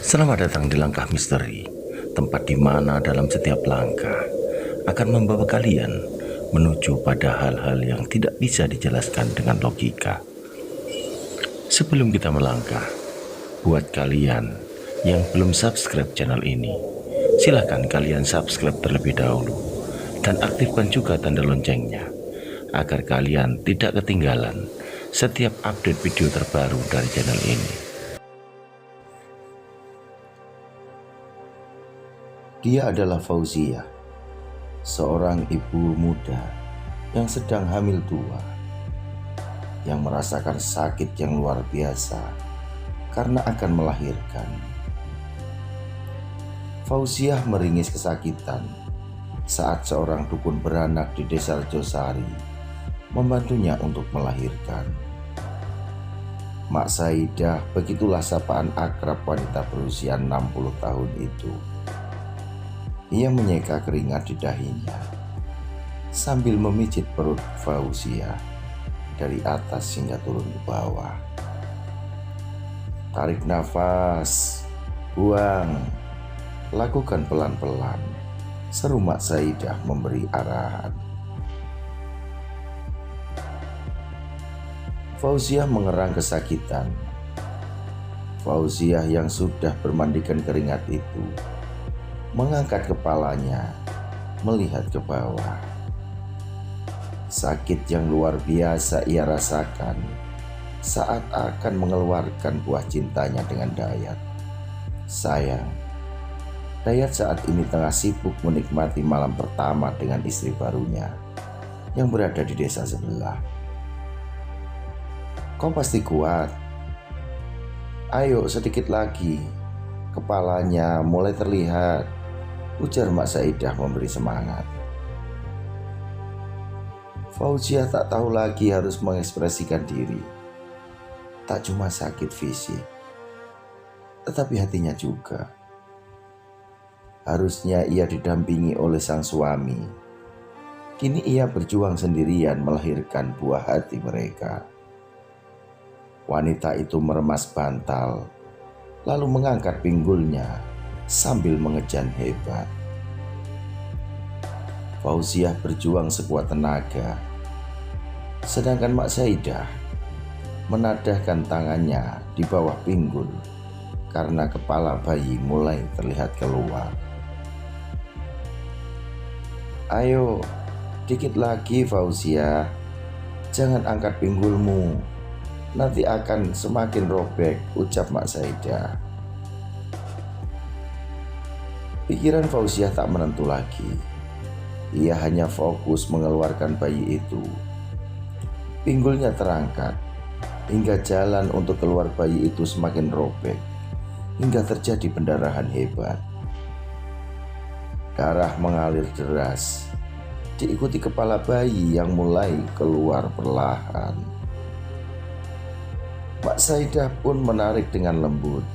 Selamat datang di Langkah Misteri, tempat di mana dalam setiap langkah akan membawa kalian menuju pada hal-hal yang tidak bisa dijelaskan dengan logika. Sebelum kita melangkah, buat kalian yang belum subscribe channel ini, silahkan kalian subscribe terlebih dahulu dan aktifkan juga tanda loncengnya agar kalian tidak ketinggalan setiap update video terbaru dari channel ini. Dia adalah Fauziah, seorang ibu muda yang sedang hamil tua, yang merasakan sakit yang luar biasa karena akan melahirkan. Fauziah meringis kesakitan saat seorang dukun beranak di desa Rejosari membantunya untuk melahirkan. Mak Saidah, begitulah sapaan akrab wanita berusia 60 tahun itu. Ia menyeka keringat di dahinya sambil memijit perut Fauziah dari atas hingga turun ke bawah. Tarik nafas, buang, lakukan pelan-pelan, seru Mak Saidah memberi arahan. Fauziah mengerang kesakitan. Fauziah yang sudah bermandikan keringat itu mengangkat kepalanya, melihat ke bawah. Sakit yang luar biasa ia rasakan saat akan mengeluarkan buah cintanya dengan Dayat. Sayang, Dayat saat ini tengah sibuk menikmati malam pertama dengan istri barunya yang berada di desa sebelah. Kau pasti kuat. Ayo sedikit lagi, kepalanya mulai terlihat, ujar Mak Saidah memberi semangat. Fauziah tak tahu lagi harus mengekspresikan diri. Tak cuma sakit fisik, tetapi hatinya juga. Harusnya ia didampingi oleh sang suami. Kini ia berjuang sendirian melahirkan buah hati mereka. Wanita itu meremas bantal, lalu mengangkat pinggulnya sambil mengejan hebat. Fauziah berjuang sekuat tenaga, sedangkan Mak Saidah menadahkan tangannya di bawah pinggul karena kepala bayi mulai terlihat keluar. Ayo, dikit lagi Fauziah, jangan angkat pinggulmu, nanti akan semakin robek, ucap Mak Saidah. Pikiran Fauziah tak menentu lagi. Ia hanya fokus mengeluarkan bayi itu. Pinggulnya terangkat hingga jalan untuk keluar bayi itu semakin robek hingga terjadi pendarahan hebat. Darah mengalir deras, diikuti kepala bayi yang mulai keluar perlahan. Mak Saidah pun menarik dengan lembut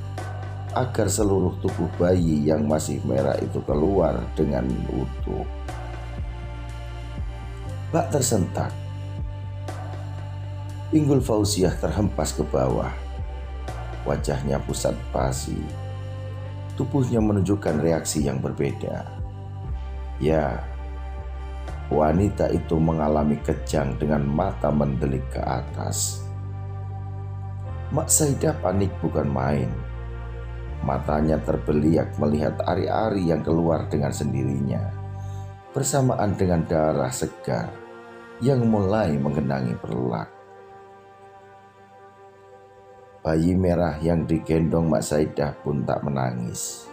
agar seluruh tubuh bayi yang masih merah itu keluar dengan utuh. Bak tersentak. Pinggul Fauziah terhempas ke bawah. Wajahnya pusat pasi. Tubuhnya menunjukkan reaksi yang berbeda. Ya, wanita itu mengalami kejang dengan mata mendelik ke atas. Mak Saidah panik bukan main. Matanya terbeliak melihat ari-ari yang keluar dengan sendirinya, bersamaan dengan darah segar yang mulai menggenangi perlak. Bayi merah yang digendong Mak Saidah pun tak menangis.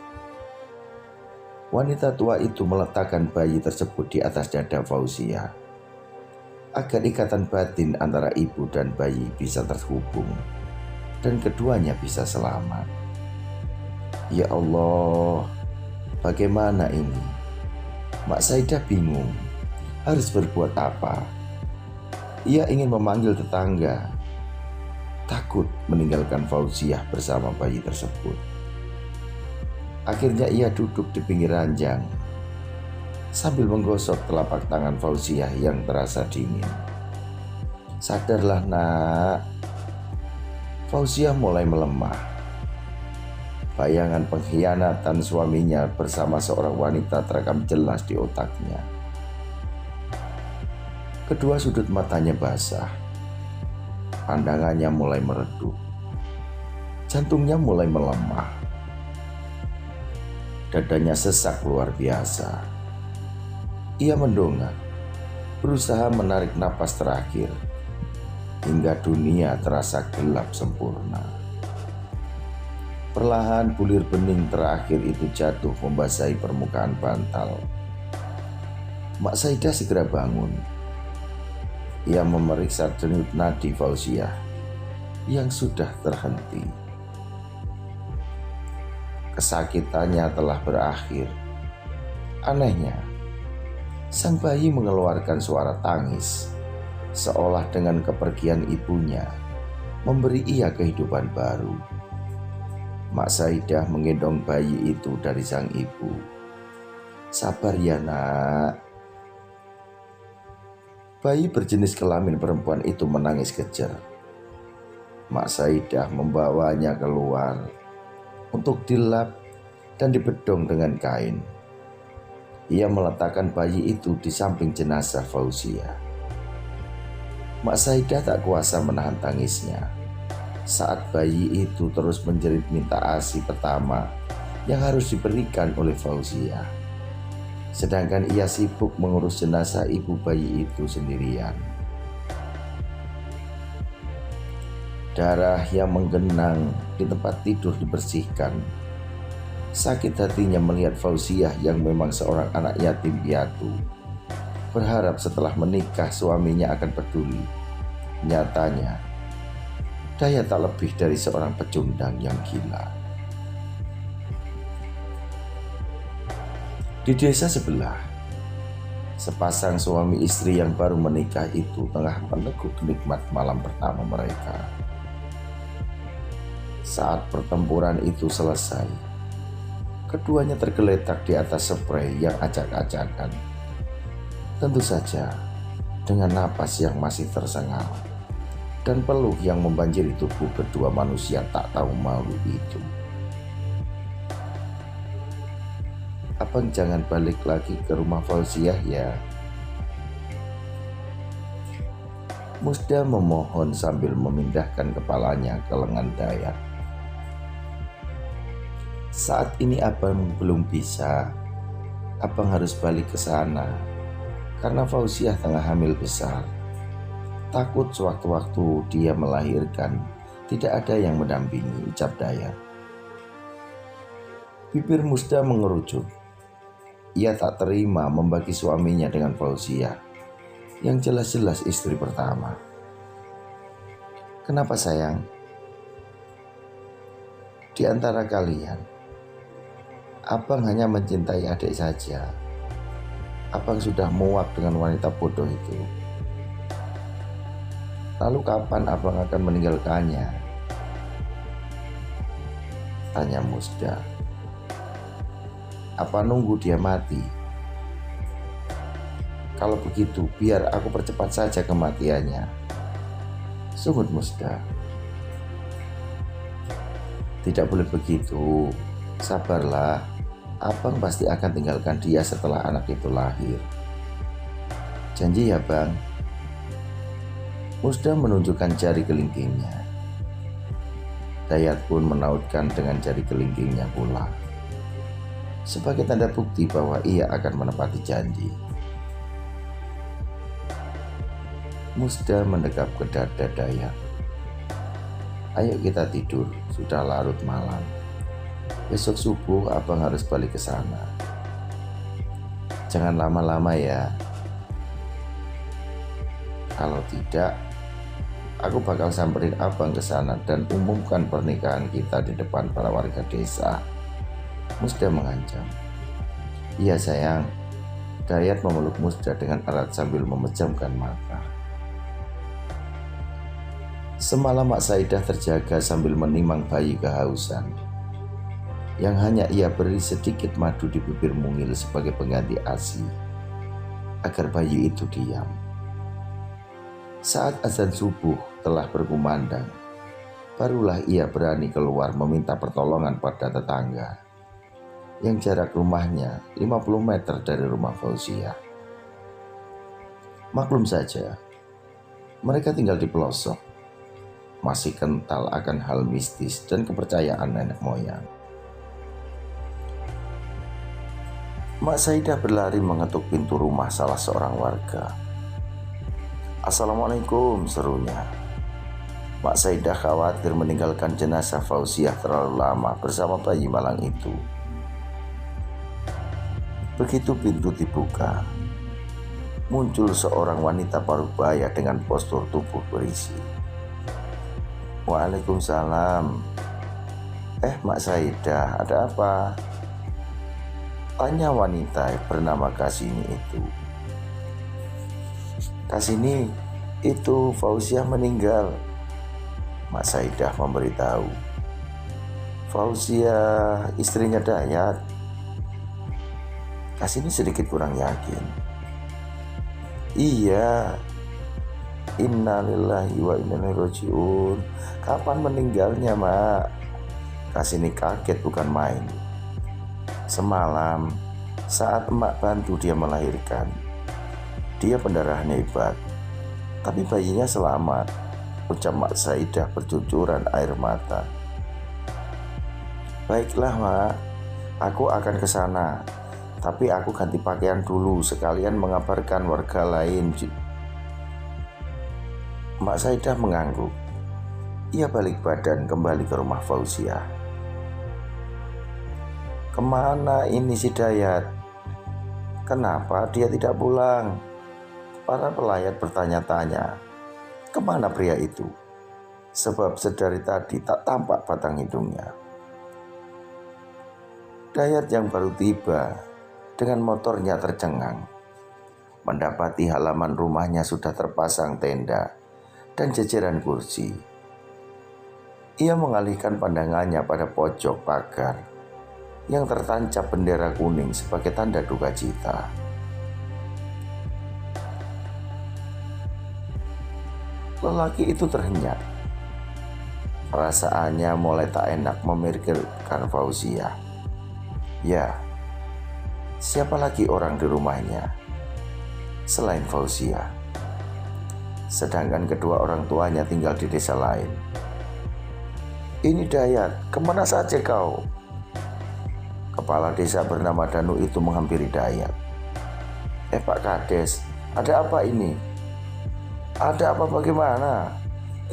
Wanita tua itu meletakkan bayi tersebut di atas dada Fauziah agar ikatan batin antara ibu dan bayi bisa terhubung dan keduanya bisa selamat. Ya Allah, bagaimana ini? Mak Saidah bingung harus berbuat apa. Ia ingin memanggil tetangga, takut meninggalkan Fauziah bersama bayi tersebut. Akhirnya ia duduk di pinggir ranjang sambil menggosok telapak tangan Fauziah yang terasa dingin. Sadarlah nak. Fauziah mulai melemah. Bayangan pengkhianatan suaminya bersama seorang wanita terekam jelas di otaknya. Kedua sudut matanya basah. Pandangannya mulai meredup. Jantungnya mulai melemah. Dadanya sesak luar biasa. Ia mendongak, berusaha menarik napas terakhir, hingga dunia terasa gelap sempurna. Perlahan bulir bening terakhir itu jatuh membasahi permukaan bantal. Mak Saidah segera bangun. Ia memeriksa denyut nadi Fauziah yang sudah terhenti. Kesakitannya telah berakhir. Anehnya, sang bayi mengeluarkan suara tangis, seolah dengan kepergian ibunya memberi ia kehidupan baru. Mak Saidah menggendong bayi itu dari sang ibu. "Sabar ya nak." Bayi berjenis kelamin perempuan itu menangis kejer. Mak Saidah membawanya keluar untuk dilap dan dibedong dengan kain. Ia meletakkan bayi itu di samping jenazah Fauziah. Mak Saidah tak kuasa menahan tangisnya saat bayi itu terus menjerit minta ASI pertama yang harus diberikan oleh Fauziah. Sedangkan ia sibuk mengurus jenazah ibu bayi itu sendirian. Darah yang menggenang di tempat tidur dibersihkan. Sakit hatinya melihat Fauziah yang memang seorang anak yatim piatu. Berharap setelah menikah suaminya akan peduli. Nyatanya, Dayat tak lebih dari seorang pecundang yang gila. Di desa sebelah, sepasang suami istri yang baru menikah itu tengah meneguk nikmat malam pertama mereka. Saat pertempuran itu selesai, keduanya tergeletak di atas sprei yang acak-acakan. Tentu saja dengan napas yang masih tersengal dan peluh yang membanjiri tubuh kedua manusia tak tahu malu itu. "Abang jangan balik lagi ke rumah Fauziah ya." Musda memohon sambil memindahkan kepalanya ke lengan Dayat. "Saat ini abang belum bisa. Abang harus balik ke sana karena Fauziah tengah hamil besar. Takut sewaktu-waktu dia melahirkan tidak ada yang mendampingi," ucap Dayat. Bibir Musda mengerucut. Ia tak terima membagi suaminya dengan Fauziah yang jelas-jelas istri pertama. "Kenapa sayang? Di antara kalian, abang hanya mencintai adik saja. Abang sudah muak dengan wanita bodoh itu. Lalu kapan abang akan meninggalkannya?" tanya Musda. "Apa nunggu dia mati? Kalau begitu biar aku percepat saja kematiannya," sungut Musda. "Tidak boleh begitu. Sabarlah, abang pasti akan tinggalkan dia setelah anak itu lahir. Janji ya bang." Musda menunjukkan jari kelingkingnya. Dayat pun menautkan dengan jari kelingkingnya pula, sebagai tanda bukti bahwa ia akan menepati janji. Musda mendekap ke dada Dayat. "Ayo kita tidur, sudah larut malam. Besok subuh abang harus balik ke sana. Jangan lama-lama ya. Kalau tidak, aku bakal samperin abang ke sana dan umumkan pernikahan kita di depan para warga desa," Musda mengancam. "Iya sayang." Dayat memeluk Musda dengan erat sambil memejamkan mata. Semalam Mak Saidah terjaga sambil menimang bayi kehausan yang hanya ia beri sedikit madu di bibir mungil sebagai pengganti ASI agar bayi itu diam. Saat azan subuh telah berkumandang, barulah ia berani keluar meminta pertolongan pada tetangga yang jarak rumahnya 50 meter dari rumah Fauziah. Maklum saja, mereka tinggal di pelosok, masih kental akan hal mistis dan kepercayaan nenek moyang. Mak Saidah berlari mengetuk pintu rumah salah seorang warga. "Assalamualaikum," serunya. Mak Saidah khawatir meninggalkan jenazah Fauziah terlalu lama bersama bayi malang itu. Begitu pintu dibuka, muncul seorang wanita parubaya dengan postur tubuh berisi. "Waalaikumsalam. Mak Saidah, ada apa?" tanya wanita bernama Kasini itu. "Kasini, itu Fauziah meninggal," Mak Saidah memberitahu. "Fauziah istrinya Dayat." Kasini sedikit kurang yakin. "Iya. Innalillahi wa inna ilaihi rajiun. Kapan meninggalnya, Mak?" Kasini kaget bukan main. "Semalam saat emak bantu dia melahirkan. Dia pendarahannya hebat, tapi bayinya selamat," ucap Mak Saidah bercucuran air mata. "Baiklah, Mak, aku akan ke sana. Tapi aku ganti pakaian dulu sekalian mengabarkan warga lain." Mak Saidah mengangguk. Ia balik badan kembali ke rumah Fauziah. "Kemana ini si Dayat? Kenapa dia tidak pulang?" Para pelayat bertanya-tanya, kemana pria itu? Sebab sedari tadi tak tampak batang hidungnya. Dayat yang baru tiba dengan motornya tercengang. Mendapati halaman rumahnya sudah terpasang tenda dan jajaran kursi. Ia mengalihkan pandangannya pada pojok pagar yang tertancap bendera kuning sebagai tanda duka cita. Lelaki itu terhenyak. Perasaannya mulai tak enak memikirkan Fauziah. Ya, siapa lagi orang di rumahnya selain Fauziah? Sedangkan kedua orang tuanya tinggal di desa lain. "Ini Dayat, kemana saja kau?" Kepala desa bernama Danu itu menghampiri Dayat. Pak Kades, ada apa ini?" "Ada apa bagaimana?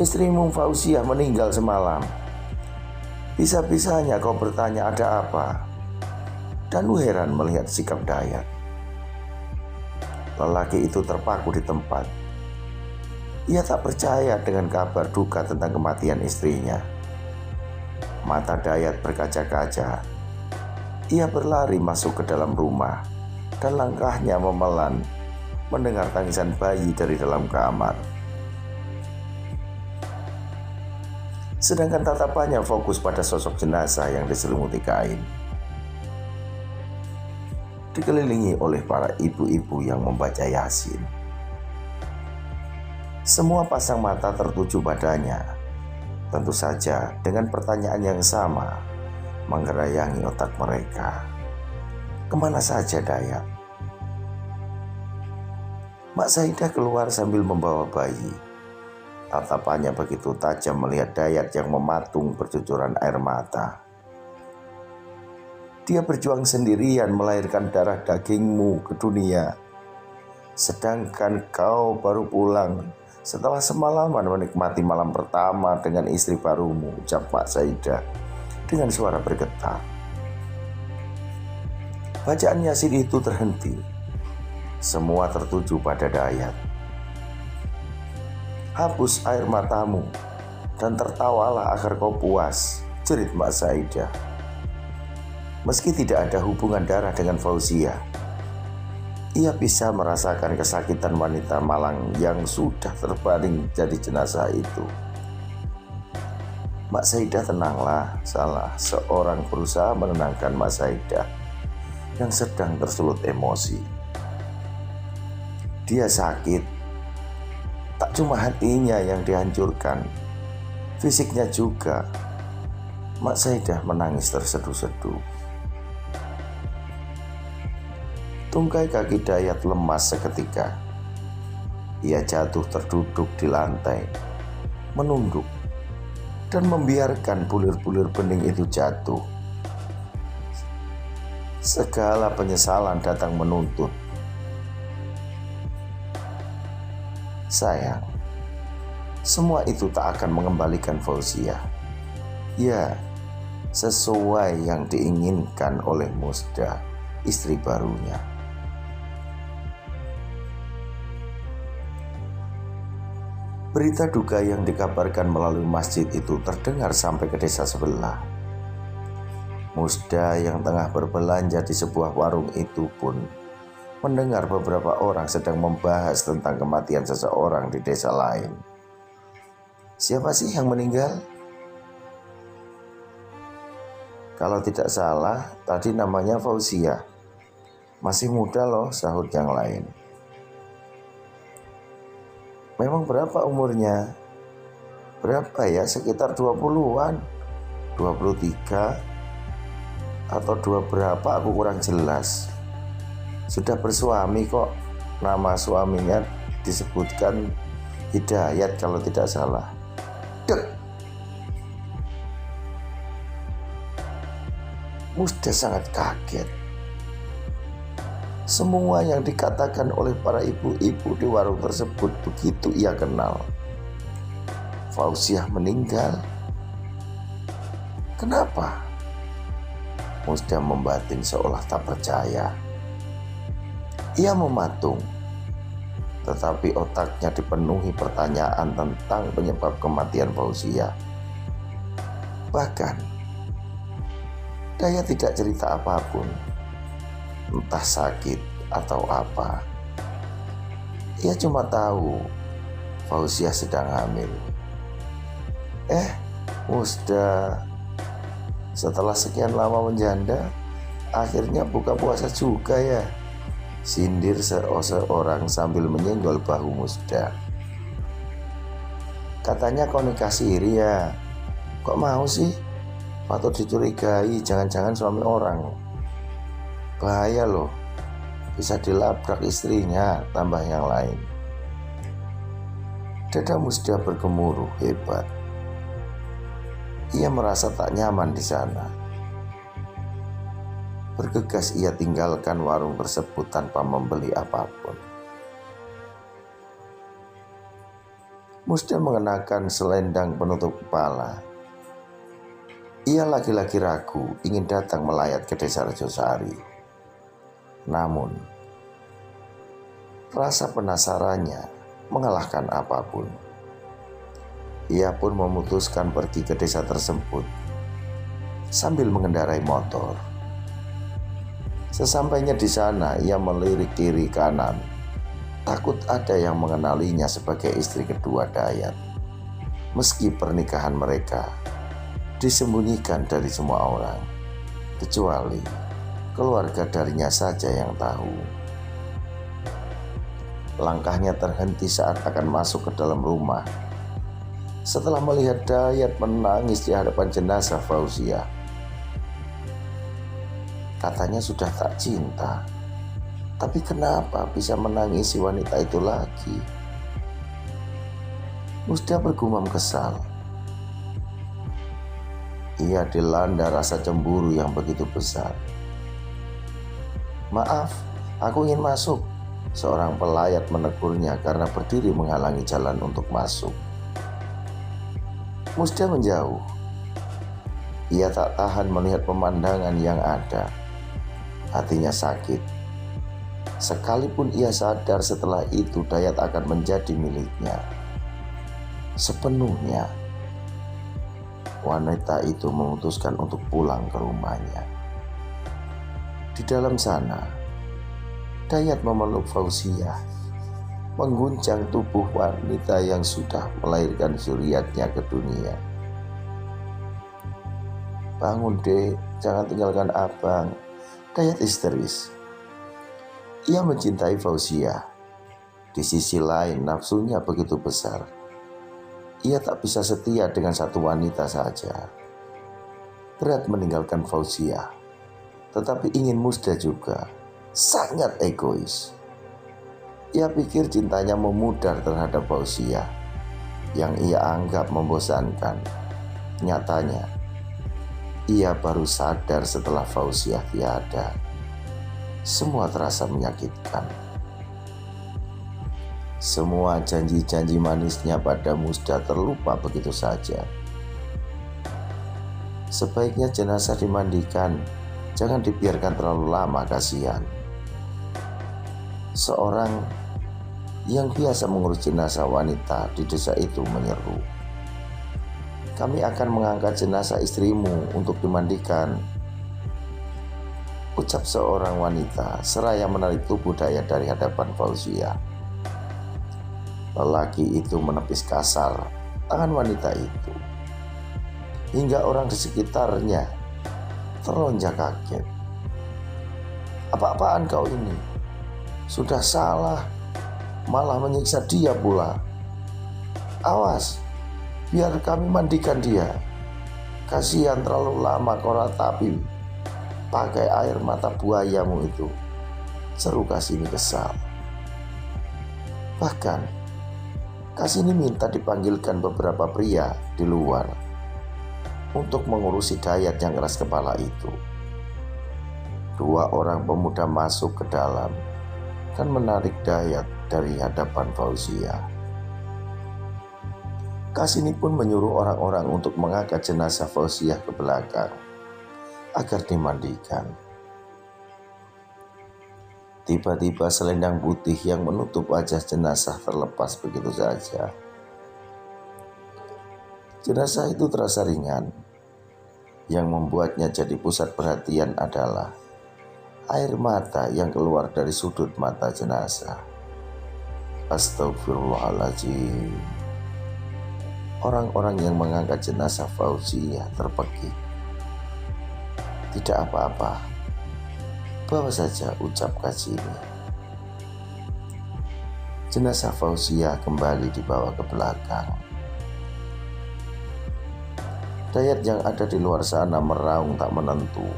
Istrimu Fauziah meninggal semalam. Bisa-bisanya kau bertanya ada apa?" Danu heran melihat sikap Dayat. Lelaki itu terpaku di tempat. Ia tak percaya dengan kabar duka tentang kematian istrinya. Mata Dayat berkaca-kaca. Ia berlari masuk ke dalam rumah dan langkahnya memelan mendengar tangisan bayi dari dalam kamar. Sedangkan tatapannya fokus pada sosok jenazah yang diselimuti kain. Dikelilingi oleh para ibu-ibu yang membaca Yasin. Semua pasang mata tertuju padanya. Tentu saja dengan pertanyaan yang sama menggerayangi otak mereka. Kemana saja Dayat? Mak Saidah keluar sambil membawa bayi. Tatapannya begitu tajam melihat Dayat yang mematung bercucuran air mata. Dia berjuang sendirian melahirkan darah dagingmu ke dunia. Sedangkan kau baru pulang setelah semalaman menikmati malam pertama dengan istri barumu, ucap Mak Saidah dengan suara bergetar. Bacaan Yasin itu terhenti. Semua tertuju pada Dayat. "Hapus air matamu dan tertawalah agar kau puas," jerit Mak Saidah. Meski tidak ada hubungan darah dengan Fauziah, ia bisa merasakan kesakitan wanita malang yang sudah terbaring jadi jenazah itu. Mak Saidah, tenanglah, salah seorang berusaha menenangkan Mak Saidah yang sedang tersulut emosi. Dia sakit, tak cuma hatinya yang dihancurkan, Fisiknya juga, Mak Saidah menangis terseduh-seduh. Tungkai kaki Dayat lemas seketika. Ia jatuh terduduk di lantai, menunduk, dan membiarkan bulir-bulir bening itu jatuh. Segala penyesalan datang menuntut. Sayang, semua itu tak akan mengembalikan Fauziah. Ya, sesuai yang diinginkan oleh Musda, istri barunya. Berita duka yang dikabarkan melalui masjid itu terdengar sampai ke desa sebelah. Musda yang tengah berbelanja di sebuah warung itu pun mendengar beberapa orang sedang membahas tentang kematian seseorang di desa lain. Siapa sih yang meninggal? Kalau tidak salah, tadi namanya Fauziah. Masih muda loh, sahut yang lain. Memang berapa umurnya? Berapa ya? Sekitar 20-an, 23 atau 2 berapa, aku kurang jelas. Sudah bersuami kok. Nama suaminya disebutkan Hidayat kalau tidak salah. Dek! Musda sangat kaget. Semua yang dikatakan oleh para ibu-ibu di warung tersebut begitu ia kenal. Fauziah meninggal. Kenapa? Musda membatin seolah tak percaya. Ia mematung, tetapi otaknya dipenuhi pertanyaan tentang penyebab kematian Fauziah. Bahkan, Dayat tidak cerita apapun. Entah sakit atau apa. Ia cuma tahu Fauziah sedang hamil. Musda setelah sekian lama menjanda, akhirnya buka puasa juga ya, sindir seorang sambil menyenggol bahu Musda. Katanya kau nikah siri ya. Kok mau sih? Patut dicurigai, jangan-jangan suami orang. Bahaya loh, bisa dilabrak istrinya, tambah yang lain. Dada Musda bergemuruh hebat. Ia merasa tak nyaman di sana. Bergegas ia tinggalkan warung tersebut tanpa membeli apapun. Musda mengenakan selendang penutup kepala. Ia lagi-lagi ragu ingin datang melayat ke desa Rejosari. Namun, rasa penasarannya mengalahkan apapun. Ia pun memutuskan pergi ke desa tersebut sambil mengendarai motor. Sesampainya di sana, ia melirik kiri kanan, takut ada yang mengenalinya sebagai istri kedua Dayat. Meski pernikahan mereka disembunyikan dari semua orang, kecuali keluarga darinya saja yang tahu. Langkahnya terhenti saat akan masuk ke dalam rumah. Setelah melihat Dayat menangis di hadapan jenazah Fauziah. Katanya sudah tak cinta. Tapi kenapa bisa menangisi wanita itu lagi? Musda bergumam kesal. Ia dilanda rasa cemburu yang begitu besar. Maaf, aku ingin masuk. Seorang pelayat menegurnya karena berdiri menghalangi jalan untuk masuk. Musda menjauh. Ia tak tahan melihat pemandangan yang ada. Hatinya sakit. Sekalipun ia sadar setelah itu Dayat akan menjadi miliknya sepenuhnya, wanita itu memutuskan untuk pulang ke rumahnya. Di dalam sana, Dayat memeluk Fauziah, mengguncang tubuh wanita yang sudah melahirkan zuriatnya ke dunia. Bangun dek, jangan tinggalkan abang. Dayat histeris. Ia mencintai Fauziah. Di sisi lain nafsunya begitu besar. ia tak bisa setia dengan satu wanita saja. Berat meninggalkan Fauziah, tetapi ingin Musda juga. Sangat egois. Ia pikir cintanya memudar terhadap Fauziah yang ia anggap membosankan. Nyatanya, ia baru sadar setelah Fauziah tiada. Semua terasa menyakitkan. Semua janji-janji manisnya pada Musda terlupa begitu saja. Sebaiknya jenazah dimandikan, jangan dibiarkan terlalu lama, kasihan. Seorang yang biasa mengurus jenazah wanita di desa itu menyeru, "Kami akan mengangkat jenazah istrimu untuk dimandikan," ucap seorang wanita seraya menarik tubuh Dayat dari hadapan Fauziah. Lelaki itu menepis kasar tangan wanita itu, hingga orang di sekitarnya terlonjak kaget. "Apa-apaan kau ini? Sudah salah, malah menyiksa dia pula. Awas, biar kami mandikan dia. Kasihan terlalu lama kau ratapi pakai air mata buayamu itu," seru Kasini kesal. Bahkan Kasini minta dipanggilkan beberapa pria di luar untuk mengurusi Dayat yang keras kepala itu. 2 orang pemuda masuk ke dalam dan menarik Dayat dari hadapan Fauziah. Kasini pun menyuruh orang-orang untuk mengangkat jenazah Fauziah ke belakang agar dimandikan. Tiba-tiba selendang putih yang menutup wajah jenazah terlepas begitu saja. Jenazah itu terasa ringan. Yang membuatnya jadi pusat perhatian adalah air mata yang keluar dari sudut mata jenazah. Astagfirullahaladzim. Orang-orang yang mengangkat jenazah Fauziah terpekik. "Tidak apa-apa, bawa saja," ucap Kasini. Jenazah Fauziah kembali dibawa ke belakang. Dayat yang ada di luar sana meraung tak menentu,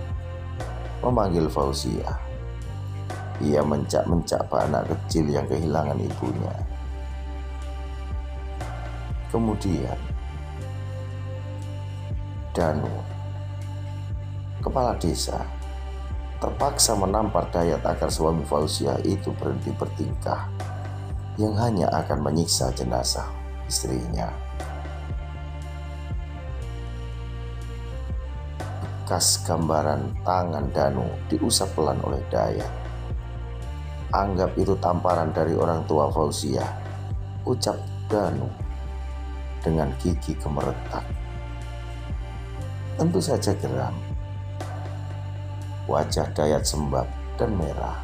memanggil Fauziah. Ia mencak-mencak anak kecil yang kehilangan ibunya. Kemudian Danu, kepala desa, terpaksa menampar Dayat agar suami Fauziah itu berhenti bertingkah yang hanya akan menyiksa jenazah istrinya. Bekas gambaran tangan Danu diusap pelan oleh Dayat. "Anggap itu tamparan dari orang tua Fauziah," ucap Danu dengan gigi gemeretak. Tentu saja geram. Wajah Dayat sembab dan merah.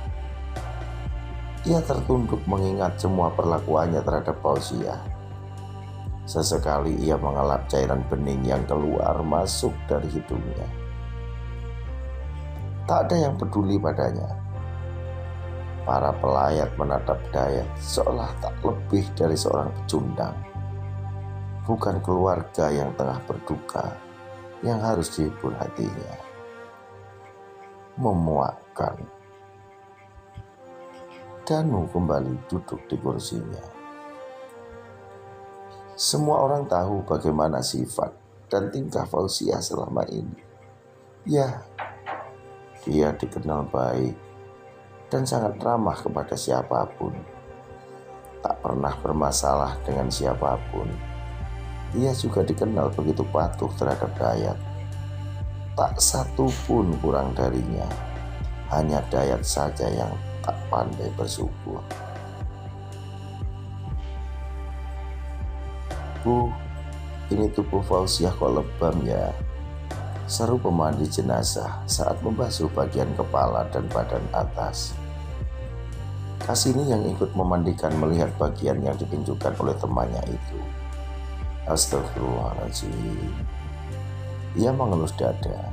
Ia tertunduk mengingat semua perlakuannya terhadap Fauziah. Sesekali ia mengelap cairan bening yang keluar masuk dari hidungnya. Tak ada yang peduli padanya. Para pelayat menatap Dayat seolah tak lebih dari seorang pecundang, bukan keluarga yang tengah berduka yang harus dihibur hatinya. Memuakkan. Danu kembali duduk di kursinya. Semua orang tahu bagaimana sifat dan tingkah Fauziah selama ini. Ya, dia dikenal baik dan sangat ramah kepada siapapun. Tak pernah bermasalah dengan siapapun. Ia juga dikenal begitu patuh terhadap Dayat. Tak satu pun kurang darinya. Hanya Dayat saja yang tak pandai bersyukur. "Bu, ini tubuh Fauziah kok lebam ya?" seru pemandi jenazah saat membasuh bagian kepala dan badan atas. Kasini yang ikut memandikan melihat bagian yang ditunjukkan oleh temannya itu. Astagfirullahaladzim. Ia mengelus dada.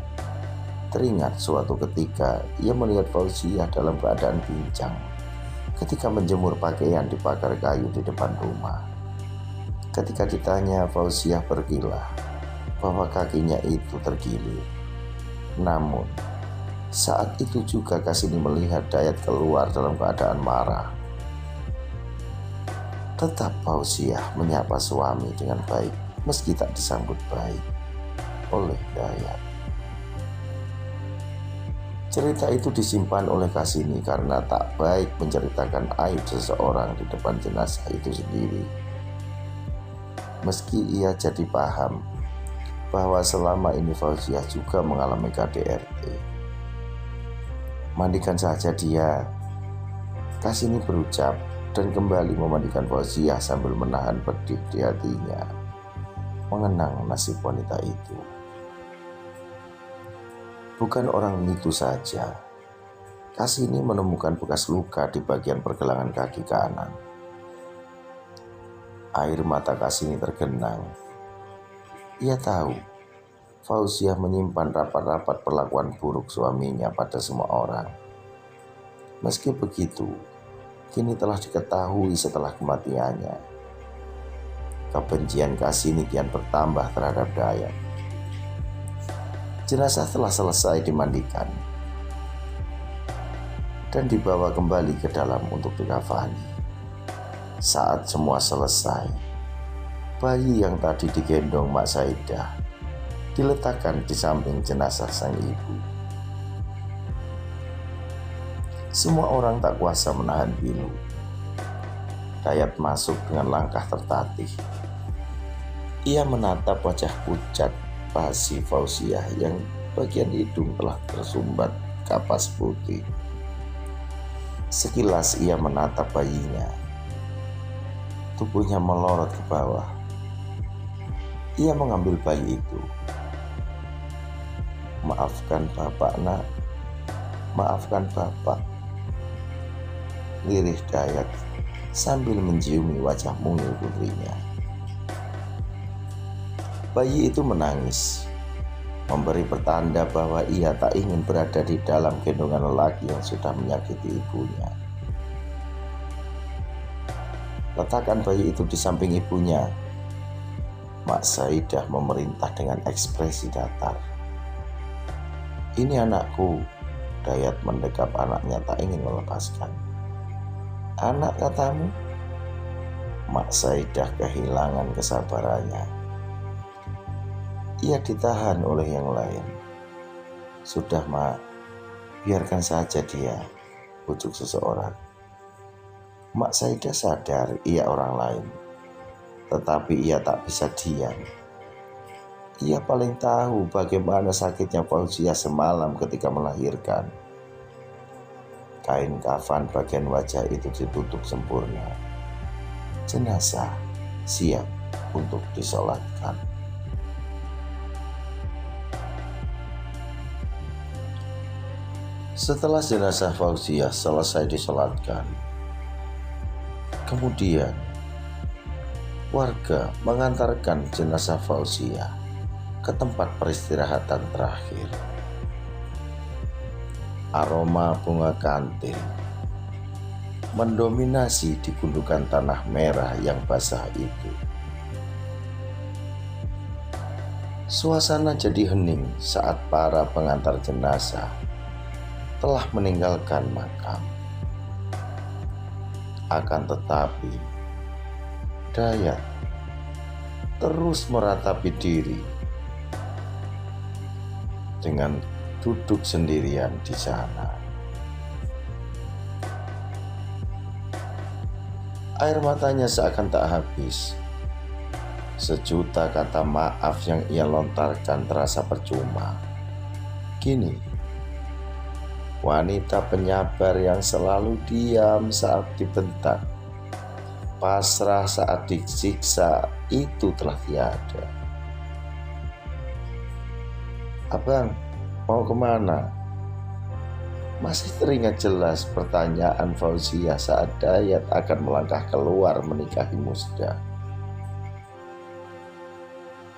Teringat suatu ketika ia melihat Fauziah dalam keadaan pincang ketika menjemur pakaian di pagar kayu di depan rumah. Ketika ditanya, Fauziah berkilah bahwa kakinya itu tergilir. Namun, saat itu juga Kasini melihat Dayat keluar dalam keadaan marah. Tetap Fauziah menyapa suami dengan baik meski tak disambut baik oleh Dayat. Cerita itu disimpan oleh Kasini karena tak baik menceritakan aib seseorang di depan jenazah itu sendiri. Meski ia jadi paham bahwa selama ini Fauziah juga mengalami KDRT. Mandikan saja dia, Kasini berucap dan kembali memandikan Fauziah sambil menahan pedih di hatinya mengenang nasib wanita itu. Bukan orang itu saja, Kasini menemukan bekas luka di bagian pergelangan kaki kanan. Air mata Kasini tergenang. Ia tahu Fauziah menyimpan rapat-rapat perlakuan buruk suaminya pada semua orang. Meski begitu, kini telah diketahui setelah kematiannya. Kebencian Kasini kian bertambah terhadap Dayat. Jenazah telah selesai dimandikan dan dibawa kembali ke dalam untuk dikafani. Saat semua selesai, bayi yang tadi digendong Mak Saidah diletakkan di samping jenazah sang ibu. Semua orang tak kuasa menahan pilu. Dayat masuk dengan langkah tertatih. Ia menatap wajah pucat basi Fauziah yang bagian hidung telah tersumbat kapas putih. Sekilas ia menatap bayinya. Tubuhnya melorot ke bawah. Ia mengambil bayi itu. "Maafkan Bapak, Nak. Maafkan Bapak," lirih Dayat sambil menciumi wajah mungil putrinya. Bayi itu menangis, memberi pertanda bahwa ia tak ingin berada di dalam gendongan lelaki yang sudah menyakiti ibunya. Letakkan bayi itu di samping ibunya. Mak Saidah memerintah dengan ekspresi datar. "Ini anakku." Dayat mendekap anaknya tak ingin melepaskan. "Anak katamu?" Mak Saidah kehilangan kesabarannya. Ia ditahan oleh yang lain. "Sudah, Mak, biarkan saja dia," ujuk seseorang. Mak Saidah sadar ia orang lain, tetapi ia tak bisa diam. Ia paling tahu bagaimana sakitnya Fauziah semalam ketika melahirkan. Kain kafan bagian wajah itu ditutup sempurna. Jenazah siap untuk disolatkan. Setelah jenazah Fauziah selesai disolatkan, kemudian warga mengantarkan jenazah Fauziah ke tempat peristirahatan terakhir. Aroma bunga kantil mendominasi di gundukan tanah merah yang basah itu. Suasana jadi hening saat para pengantar jenazah telah meninggalkan makam. Akan tetapi, Dayat terus meratapi diri dengan duduk sendirian di sana. Air matanya seakan tak habis. Sejuta kata maaf yang ia lontarkan terasa percuma. Kini, wanita penyabar yang selalu diam saat dibentak, pasrah saat disiksa, itu telah tiada. "Abang, mau kemana?" Masih teringat jelas pertanyaan Fauziah saat Dayat akan melangkah keluar menikahi Musda.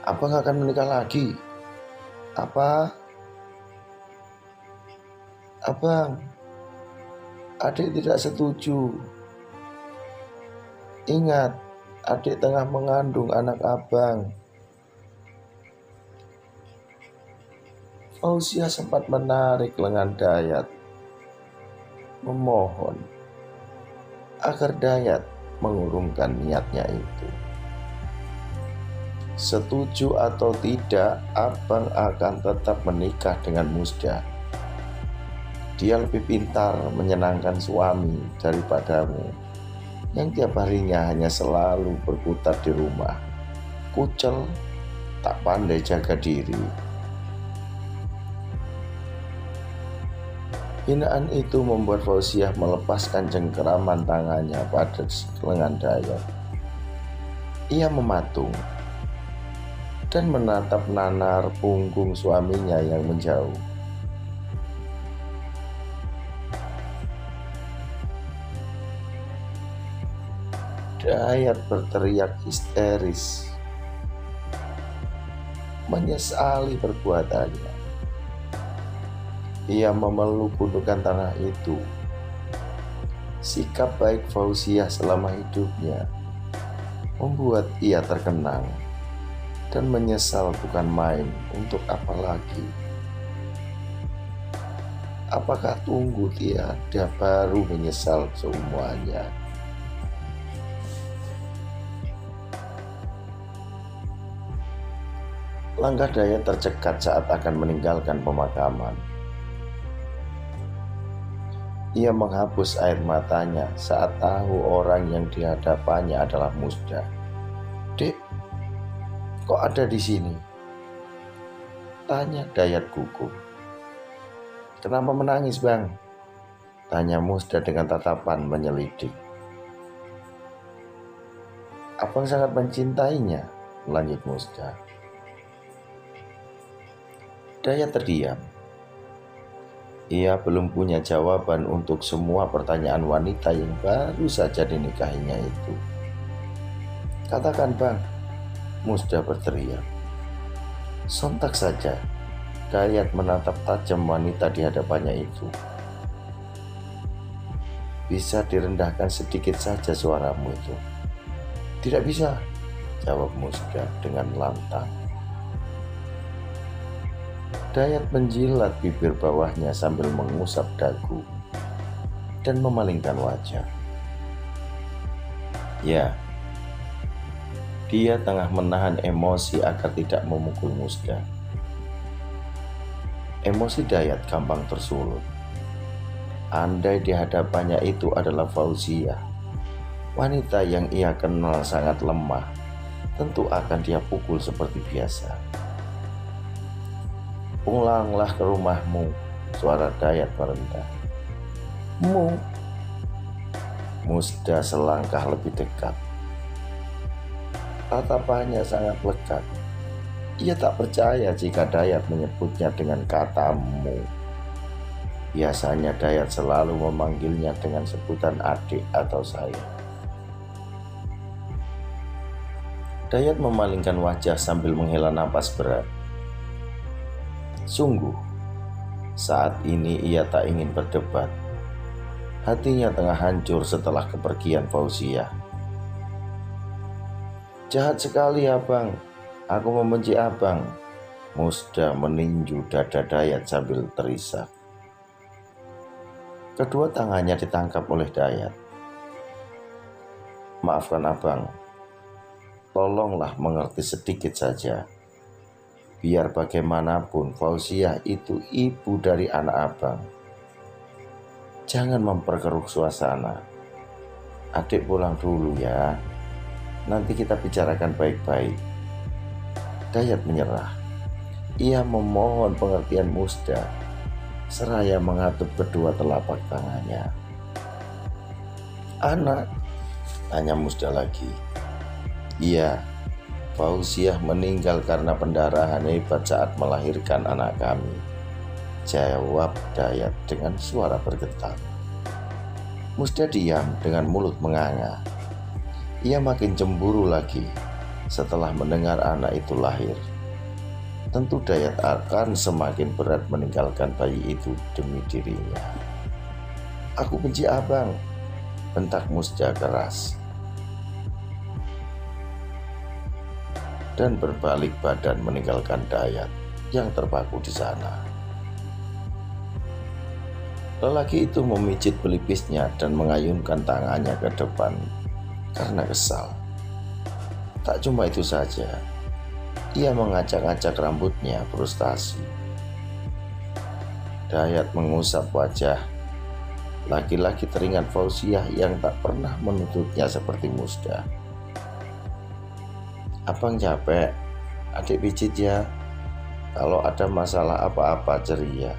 "Abang akan menikah lagi?" "Apa?" "Abang, adik tidak setuju. Ingat, Adik tengah mengandung anak abang. Fauzia sempat menarik lengan Dayat, memohon agar Dayat mengurungkan niatnya itu. Setuju atau tidak, abang akan tetap menikah dengan Musda. Dia lebih pintar menyenangkan suami daripadamu, yang tiap harinya hanya selalu berputar di rumah, kucel, tak pandai jaga diri. Hinaan itu membuat Fauzia melepaskan cengkeraman tangannya pada lengan Dayat. Ia mematung dan menatap nanar punggung suaminya yang menjauh. Dayat berteriak histeris, menyesali perbuatannya. Ia memeluk gundukan tanah itu. Sikap baik Fauzia selama hidupnya membuat ia terkenang dan menyesal bukan main. Untuk apa lagi? Apakah tunggu tiada baru menyesal semuanya? Langkah Dayat tercekat saat akan meninggalkan pemakaman. Ia menghapus air matanya saat tahu orang yang dihadapannya adalah Musda. "Dek, kok ada di sini?" tanya Dayat gugup. "Kenapa menangis, Bang?" tanya Musda dengan tatapan menyelidik. "Abang sangat mencintainya," lanjut Musda. Dayat terdiam. Ia belum punya jawaban untuk semua pertanyaan wanita yang baru saja dinikahinya itu. "Katakan, Bang," Musda berteriak. Sontak saja Dayat menatap tajam wanita di hadapannya itu. "Bisa direndahkan sedikit saja suaramu itu?" "Tidak bisa," jawab Musda dengan lantang. Dayat menjilat bibir bawahnya sambil mengusap dagu dan memalingkan wajah. Ya, dia tengah menahan emosi agar tidak memukul Musda. Emosi Dayat gampang tersulut. Andai di hadapannya itu adalah Fauzia, wanita yang ia kenal sangat lemah, tentu akan dia pukul seperti biasa. "Pulanglah ke rumahmu," suara Dayat merendah. "Mu?" Musda selangkah lebih dekat. Tatapannya sangat lekat. Ia tak percaya jika Dayat menyebutnya dengan kata "mu". Biasanya Dayat selalu memanggilnya dengan sebutan adik atau saya. Dayat memalingkan wajah sambil menghela napas berat. Sungguh, saat ini ia tak ingin berdebat. Hatinya tengah hancur setelah kepergian Fauzia. "Jahat sekali, Abang. Aku membenci Abang." Musda meninju dada Dayat sambil terisak. Kedua tangannya ditangkap oleh Dayat. "Maafkan Abang. Tolonglah mengerti sedikit saja. Biar bagaimanapun Fauzia itu ibu dari anak Abang. Jangan memperkeruh suasana. Adik pulang dulu ya. Nanti kita bicarakan baik-baik." Dayat menyerah. Ia memohon pengertian Musda, seraya menghatup kedua telapak tangannya. "Anak?" tanya Musda lagi. "Iya, Fauzia meninggal karena pendarahan hebat saat melahirkan anak kami," jawab Dayat dengan suara bergetar. Musda diam dengan mulut menganga. Ia makin cemburu lagi setelah mendengar anak itu lahir. Tentu Dayat akan semakin berat meninggalkan bayi itu demi dirinya. "Aku benci Abang," bentak Musda keras. dan berbalik badan meninggalkan Dayat yang terpaku di sana. Lelaki itu memijit pelipisnya dan mengayunkan tangannya ke depan karena kesal. Tak cuma itu saja, ia mengacak-acak rambutnya frustasi. Dayat mengusap wajah laki-laki teringat Fauziah yang tak pernah menuntutnya seperti Musda. "Abang capek, adik pijit ya. Kalau ada masalah apa-apa ceria."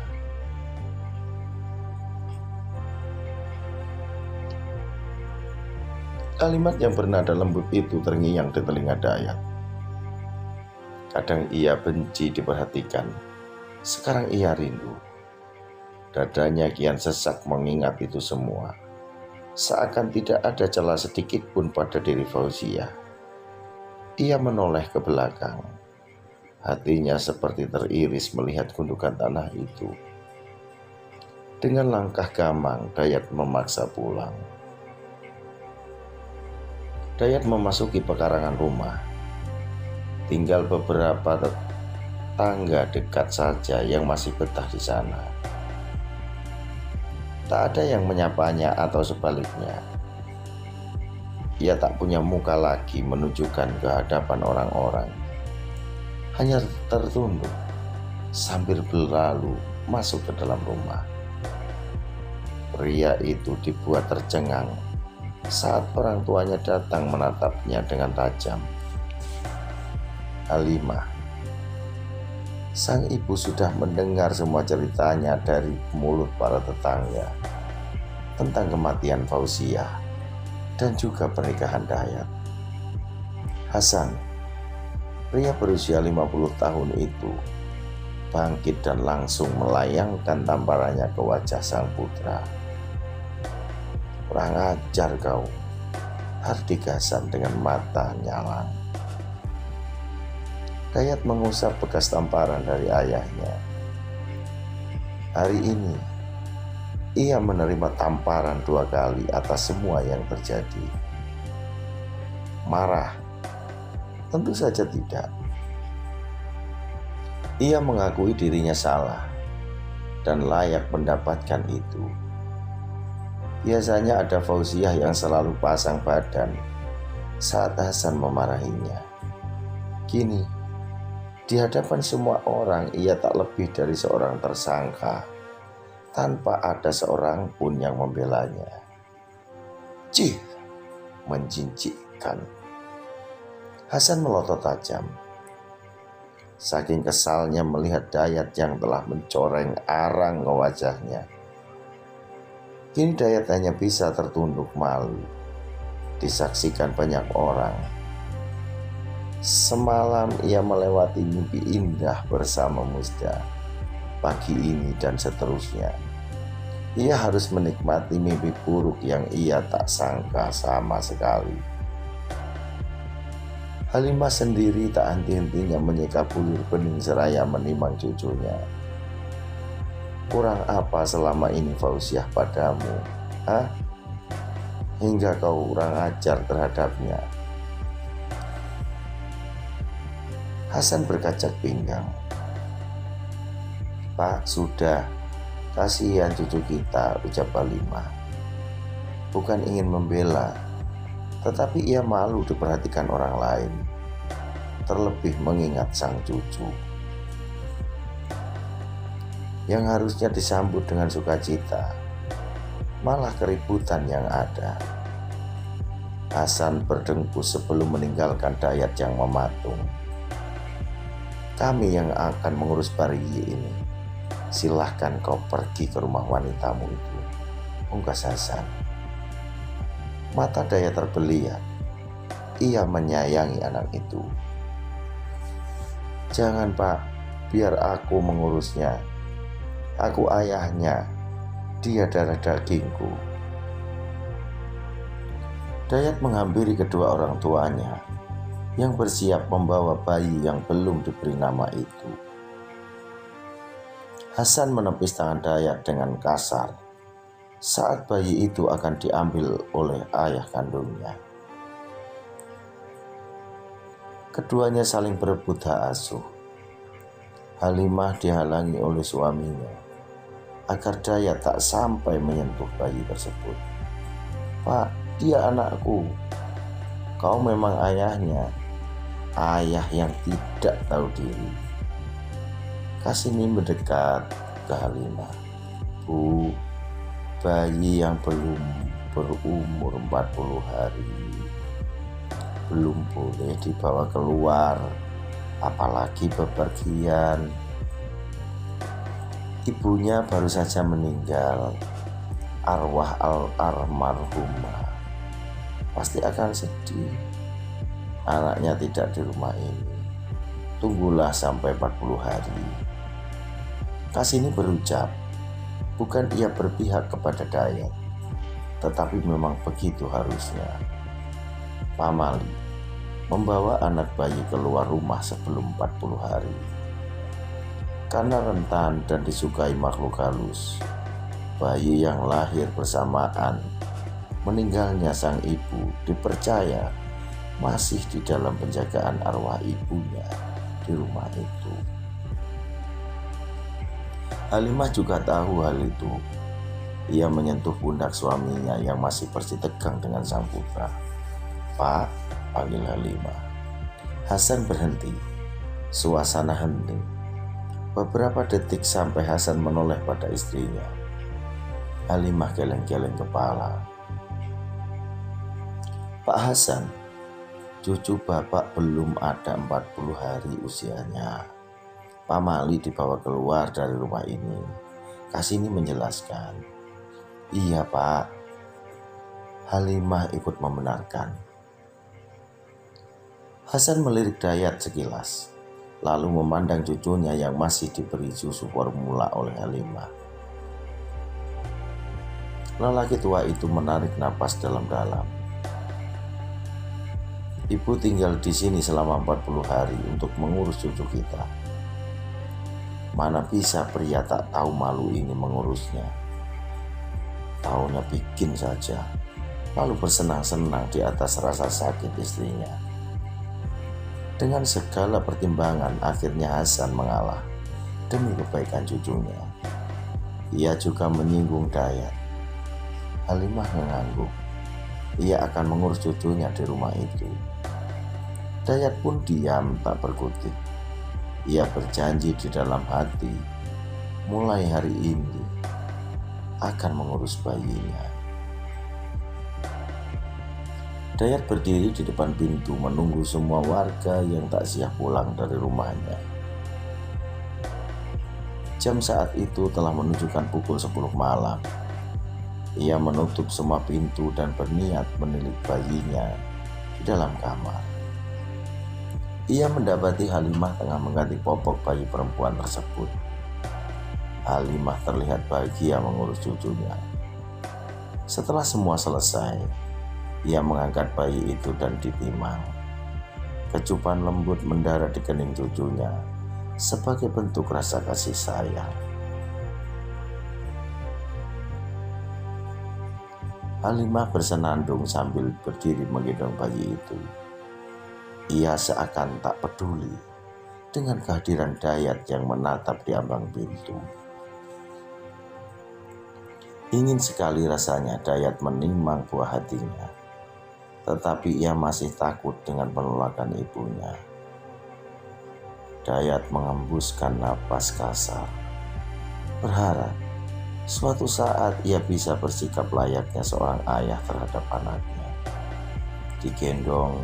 Kalimat yang bernada lembut itu terngiang di telinga Dayat. Kadang ia benci diperhatikan, sekarang ia rindu. Dadanya kian sesak mengingat itu semua. Seakan tidak ada celah sedikit pun pada diri Fauziah. Ia menoleh ke belakang. Hatinya seperti teriris melihat gundukan tanah itu. Dengan langkah gamang, Dayat memaksa pulang. Dayat memasuki pekarangan rumah. Tinggal beberapa tetangga dekat saja yang masih betah di sana. Tak ada yang menyapanya atau sebaliknya. Ia tak punya muka lagi menunjukkan ke hadapan orang-orang. Hanya tertunduk sambil berlalu masuk ke dalam rumah. Pria itu dibuat tercengang saat orang tuanya datang menatapnya dengan tajam. Halimah, sang ibu, sudah mendengar semua ceritanya dari mulut para tetangga tentang kematian Fauziah dan juga pernikahan Dayat. Hasan, pria berusia 50 tahun itu, bangkit dan langsung melayangkan tamparannya ke wajah sang putra. "Kurang ajar kau," Hardik Hasan dengan mata nyalang. Dayat mengusap bekas tamparan dari ayahnya. Hari ini, ia menerima tamparan 2 kali atas semua yang terjadi. Marah? Tentu saja tidak. Ia mengakui dirinya salah dan layak mendapatkan itu. Biasanya ada Fauziah yang selalu pasang badan saat Hasan memarahinya. Kini, di hadapan semua orang ia tak lebih dari seorang tersangka tanpa ada seorang pun yang membelanya. Cih, menjijikkan. Hasan melotot tajam. Saking kesalnya melihat Dayat yang telah mencoreng arang ke wajahnya. Kini Dayat hanya bisa tertunduk malu, disaksikan banyak orang. Semalam ia melewati mimpi indah bersama Musda. Pagi ini dan seterusnya, ia harus menikmati mimpi buruk yang ia tak sangka sama sekali. Halimah sendiri tak henti-hentinya menyeka bulir bening seraya menimang cucunya. "Kurang apa selama ini Fauziah padamu? Hah? Hingga kau kurang ajar terhadapnya?" Hasan berkacak pinggang. "Pak, sudah. Kasihan cucu kita," ucap Halimah. Bukan ingin membela, tetapi ia malu diperhatikan orang lain, terlebih mengingat sang cucu yang harusnya disambut dengan sukacita, malah keributan yang ada. Hasan berdengkus sebelum meninggalkan Dayat yang mematung. "Kami yang akan mengurus bayi ini. Silahkan kau pergi ke rumah wanitamu itu," ungkas Hasan. Mata Dayat terbeliak. Ia menyayangi anak itu. "Jangan, Pak, biar aku mengurusnya. Aku ayahnya, dia darah dagingku." Dayat menghampiri kedua orang tuanya yang bersiap membawa bayi yang belum diberi nama itu. Hasan menepis tangan Dayat dengan kasar saat bayi itu akan diambil oleh ayah kandungnya. Keduanya saling berebut hak asuh. Halimah dihalangi oleh suaminya agar Dayat tak sampai menyentuh bayi tersebut. "Pak, dia anakku. Kau memang ayahnya, ayah yang tidak tahu diri." Kasini mendekat ke Halimah. "Bu, bayi yang belum berumur 40 hari belum boleh dibawa keluar, apalagi bepergian. Ibunya baru saja meninggal. Arwah almarhumah pasti akan sedih anaknya tidak di rumah ini. Tunggulah sampai 40 hari. Kasini berucap, bukan ia berpihak kepada Dayat, tetapi memang begitu harusnya. Pamali membawa anak bayi keluar rumah sebelum 40 hari. Karena rentan dan disukai makhluk halus, bayi yang lahir bersamaan meninggalnya sang ibu dipercaya masih di dalam penjagaan arwah ibunya di rumah itu. Halimah juga tahu hal itu. Ia menyentuh pundak suaminya yang masih bersitegang dengan sang putra. "Pak," panggil Halimah. Hasan berhenti. Suasana hening. Beberapa detik sampai Hasan menoleh pada istrinya. Halimah geleng-geleng kepala. "Pak Hasan, cucu bapak belum ada 40 hari usianya. Pamali dibawa keluar dari rumah ini." Kasini menjelaskan. "Iya Pak." Halimah ikut membenarkan. Hasan melirik Dayat sekilas, lalu memandang cucunya yang masih diberi susu formula oleh Halimah. Lelaki tua itu menarik napas dalam-dalam. "Ibu tinggal di sini selama 40 hari untuk mengurus cucu kita. Mana bisa pria tak tahu malu ini mengurusnya. Taunya bikin saja, lalu bersenang-senang di atas rasa sakit istrinya." Dengan segala pertimbangan, akhirnya Hasan mengalah demi kebaikan cucunya. Ia juga menyinggung Dayat. Halimah mengangguk. Ia akan mengurus cucunya di rumah itu. Dayat pun diam tak berkutik. Ia berjanji di dalam hati, mulai hari ini akan mengurus bayinya. Dayat berdiri di depan pintu menunggu semua warga yang tak siap pulang dari rumahnya. Jam saat itu telah menunjukkan pukul 10 malam. Ia menutup semua pintu dan berniat menilik bayinya di dalam kamar. Ia mendapati Halimah tengah mengganti popok bayi perempuan tersebut. Halimah terlihat bahagia mengurus cucunya. Setelah semua selesai, ia mengangkat bayi itu dan ditimang. Kecupan lembut mendarat di kening cucunya sebagai bentuk rasa kasih sayang. Halimah bersenandung sambil berdiri menggendong bayi itu. Ia seakan tak peduli dengan kehadiran Dayat yang menatap di ambang pintu. Ingin sekali rasanya Dayat menimang buah hatinya, tetapi ia masih takut dengan penolakan ibunya. Dayat mengembuskan napas kasar, berharap suatu saat ia bisa bersikap layaknya seorang ayah terhadap anaknya. Digendong,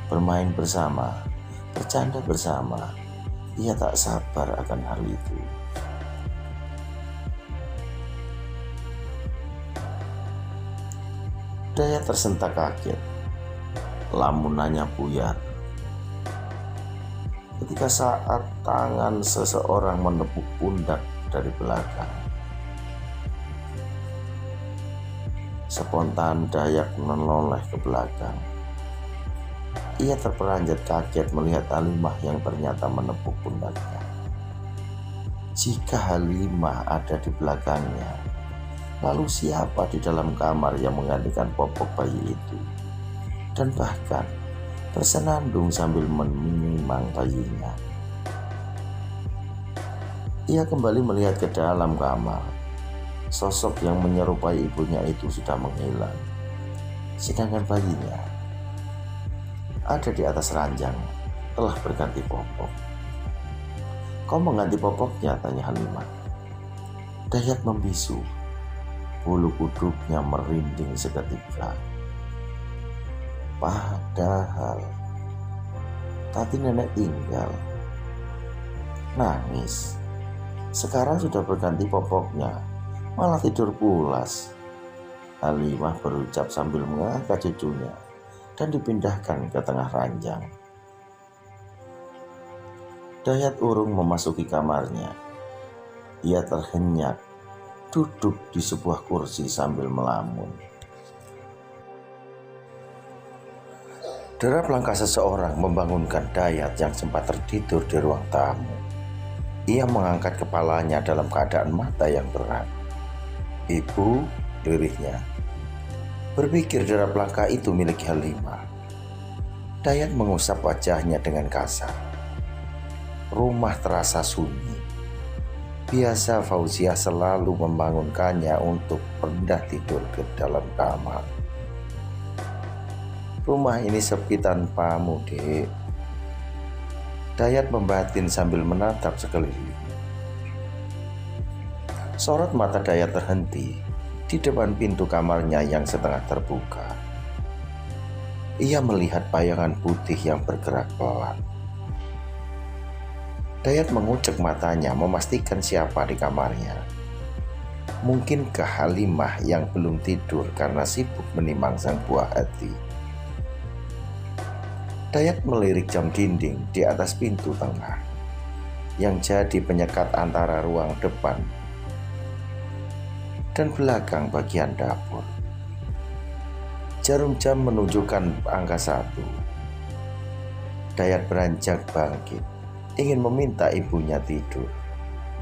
bermain bersama, bercanda bersama, ia tak sabar akan hal itu. Dayat tersentak kaget. Lamunannya buyar ketika saat tangan seseorang menepuk pundak dari belakang. Spontan Dayat menoleh ke belakang. Ia terperanjat kaget melihat Halimah yang ternyata menepuk pundaknya. Jika Halimah ada di belakangnya, lalu siapa di dalam kamar yang menggantikan popok bayi itu? Dan bahkan tersenandung sambil menimang bayinya. Ia kembali melihat ke dalam kamar. Sosok yang menyerupai ibunya itu sudah menghilang. Sedangkan bayinya ada di atas ranjang, telah berganti popok. "Kau mengganti popoknya?" tanya Halimah. Dayat membisu. Bulu kuduknya merinding seketika. Padahal tadi nenek tinggal. Nangis. Sekarang sudah berganti popoknya, malah tidur pulas. Halimah berucap sambil mengangkat cucunya dan dipindahkan ke tengah ranjang. Dayat urung memasuki kamarnya. Ia terhenyak, duduk di sebuah kursi sambil melamun. Derap langkah seseorang membangunkan Dayat yang sempat tertidur di ruang tamu. Ia mengangkat kepalanya dalam keadaan mata yang berat. "Ibu," lirihnya. Berpikir derap langkah itu milik Halimah. Dayat mengusap wajahnya dengan kasar. Rumah terasa sunyi. Biasa Fauziah selalu membangunkannya untuk pindah tidur ke dalam kamar. "Rumah ini sepi tanpamu, Dek." Dayat membatin sambil menatap sekeliling. Sorot mata Dayat terhenti di depan pintu kamarnya yang setengah terbuka. Ia melihat bayangan putih yang bergerak pelan. Dayat mengucek matanya memastikan siapa di kamarnya. Mungkinkah Halimah yang belum tidur karena sibuk menimang sang buah hati? Dayat melirik jam dinding di atas pintu tengah yang jadi penyekat antara ruang depan dan belakang bagian dapur. Jarum jam menunjukkan angka 1. Dayat beranjak bangkit, ingin meminta ibunya tidur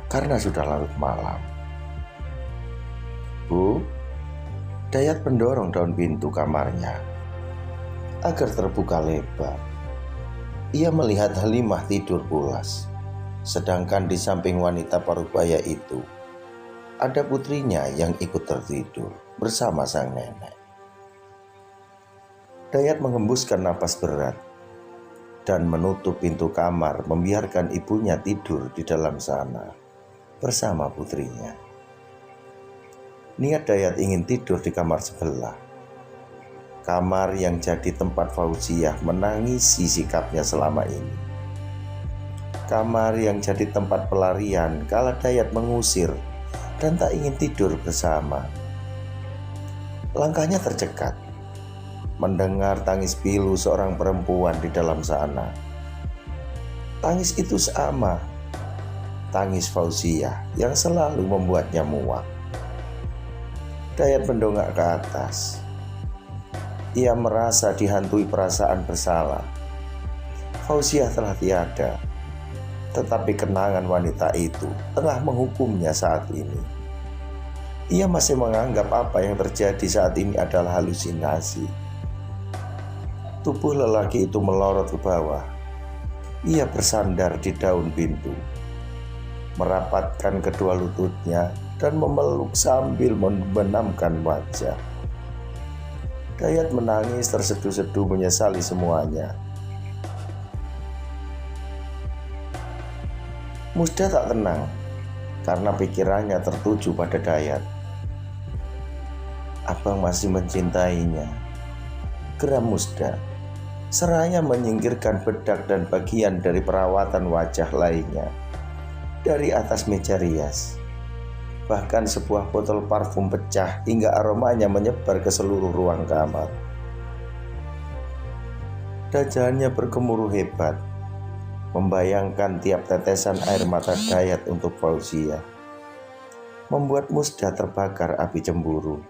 karena sudah larut malam. "Bu," Dayat mendorong daun pintu kamarnya agar terbuka lebar. Ia melihat Halimah tidur pulas, sedangkan di samping wanita parubaya itu ada putrinya yang ikut tertidur bersama sang nenek. Dayat menghembuskan napas berat dan menutup pintu kamar, membiarkan ibunya tidur di dalam sana bersama putrinya. Niat Dayat ingin tidur di kamar sebelah, kamar yang jadi tempat Fauziah menangisi sikapnya selama ini. Kamar yang jadi tempat pelarian kala Dayat mengusir dan tak ingin tidur bersama. Langkahnya tercekat mendengar tangis pilu seorang perempuan di dalam sana. Tangis itu sama tangis Fauziah yang selalu membuatnya muak. Dayat mendongak ke atas. Ia merasa dihantui perasaan bersalah. Fauziah telah tiada, tetapi kenangan wanita itu tengah menghukumnya saat ini. Ia masih menganggap apa yang terjadi saat ini adalah halusinasi. Tubuh lelaki itu melorot ke bawah. Ia bersandar di daun pintu, merapatkan kedua lututnya dan memeluk sambil membenamkan wajah. Dayat menangis terseduh-seduh menyesali semuanya. Musda tak tenang karena pikirannya tertuju pada Dayat. Abang masih mencintainya, geram Musda, seraya menyingkirkan bedak dan bagian dari perawatan wajah lainnya dari atas meja rias. Bahkan sebuah botol parfum pecah hingga aromanya menyebar ke seluruh ruang kamar. Wajahnya bergemuruh hebat, membayangkan tiap tetesan air mata Dayat untuk Fauziah, membuat Musda terbakar api cemburu.